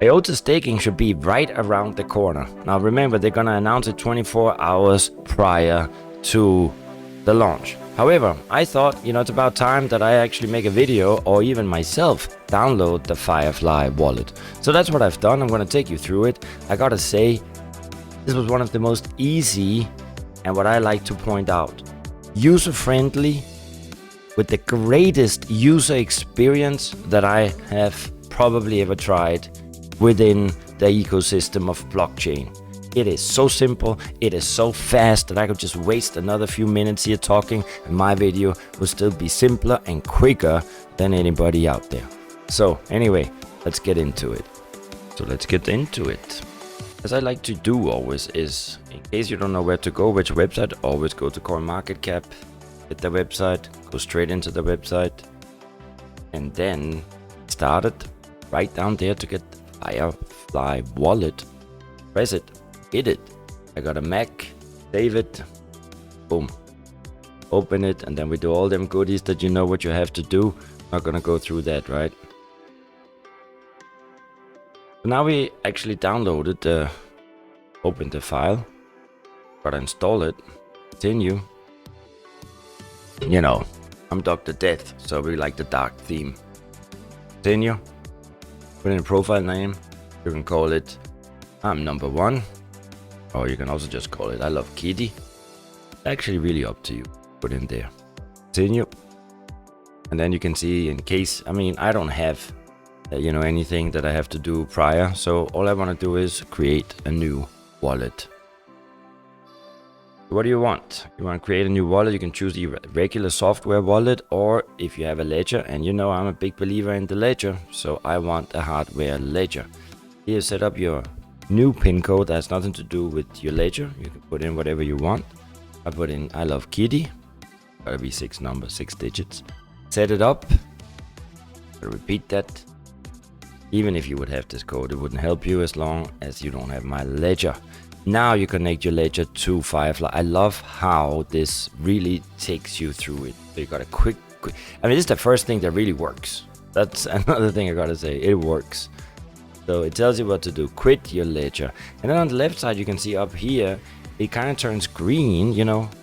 IOTA staking should be right around the corner. Now remember, they're gonna announce it 24 hours prior to the launch. However, I thought, it's about time that I actually make a video, or even myself download the Firefly wallet. So that's what I've done. I'm gonna take you through it. I gotta say, this was one of the most easy, and what I like to point out, user-friendly, with the greatest user experience that I have probably ever tried within the ecosystem of blockchain. It is so simple, it is so fast that I could just waste another few minutes here talking, and my video will still be simpler and quicker than anybody out there. So anyway, let's get into it. As I like to do always is, in case you don't know where to go, which website, always go to CoinMarketCap, hit the website, go straight into the website, and then start it right down there to get the Firefly wallet. Press it. Hit it. I got a Mac, save it, boom, open it, and then we do all them goodies that you know what you have to do. Not gonna go through that, right? So now we actually downloaded opened the file, gotta install it, continue. I'm Dr. Death, so we like the dark theme. Continue, put in a profile name, you can call it I'm number one. Or you can also just call it I love kitty. Actually really up to you. Put in there. Continue. And then you can see, in case, I don't have anything that I have to do prior. So all I want to do is create a new wallet. What do you want? You want to create a new wallet? You can choose the regular software wallet, or if you have a ledger, and I'm a big believer in the ledger, so I want a hardware ledger. Here, set up your new pin code that has nothing to do with your ledger. You can put in whatever you want. I put in I love kitty. Gotta be 6 numbers, 6 digits. Set it up. Repeat that. Even if you would have this code, it wouldn't help you as long as you don't have my ledger. Now you connect your ledger to Firefly. I love how this really takes you through it. So you got a quick. This is the first thing that really works. That's another thing I gotta say. It works. So it tells you what to do. Quit your ledger. And then on the left side, you can see up here, it kind of turns green,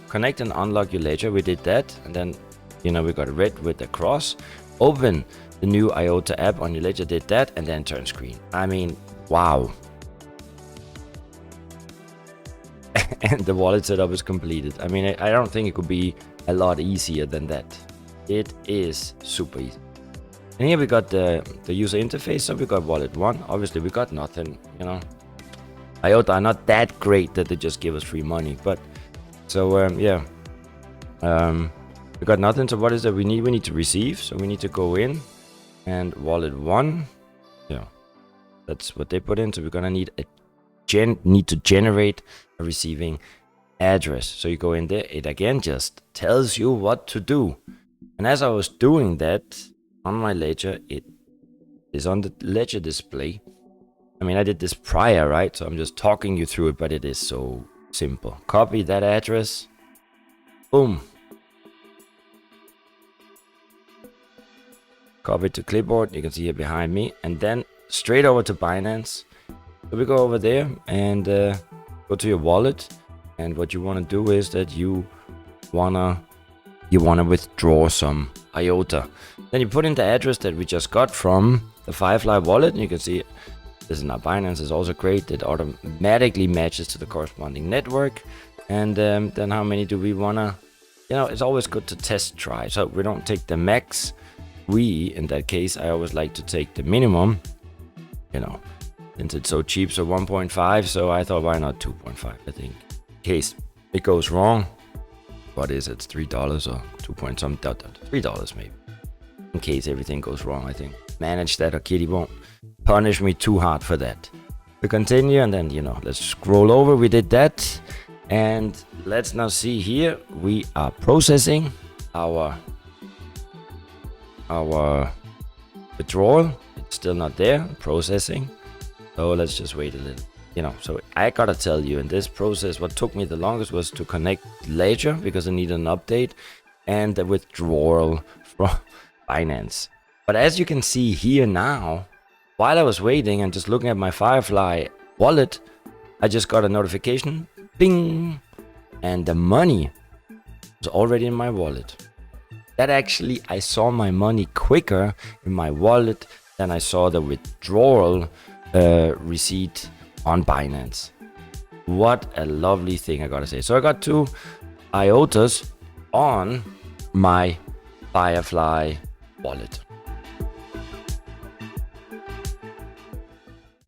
connect and unlock your ledger. We did that. And then, we got red with the cross. Open the new IOTA app on your ledger, did that, and then turns green. Wow. And the wallet setup is completed. I don't think it could be a lot easier than that. It is super easy. And here we got the user interface. So we got wallet 1. Obviously we got nothing, IOTA are not that great that they just give us free money. But so yeah. We got nothing. So what is that we need? We need to receive. So we need to go in and wallet 1. Yeah. That's what they put in. So we're gonna need to generate a receiving address. So you go in there, it again just tells you what to do. And as I was doing that, on my ledger, it is on the ledger display. I did this prior, right? So I'm just talking you through it, but it is so simple. Copy that address. Boom. Copy to clipboard. You can see here behind me. And then straight over to Binance. So we go over there and go to your wallet. And what you want to do is that you wanna withdraw some IOTA. Then you put in the address that we just got from the Firefly wallet, and you can see this is now Binance. Is also great. It automatically matches to the corresponding network. And then how many do we wanna? It's always good to test try. So we don't take the max. In that case, I always like to take the minimum. Since it's so cheap, so 1.5. So I thought, why not 2.5? I think in case it goes wrong. What is it? It's $3 or 2 point some $3 maybe. In case everything goes wrong, I think. Manage that, or Kitty won't punish me too hard for that. We continue, and then let's scroll over. We did that, and let's now see here. We are processing our withdrawal. It's still not there. Processing. So let's just wait a little. So I gotta tell you, in this process, what took me the longest was to connect Ledger, because I needed an update, and the withdrawal from Binance. But as you can see here now, while I was waiting and just looking at my Firefly wallet, I just got a notification, bing, and the money was already in my wallet. That actually, I saw my money quicker in my wallet than I saw the withdrawal receipt on Binance. What a lovely thing, I gotta say. So I got 2 IOTAs on my Firefly wallet.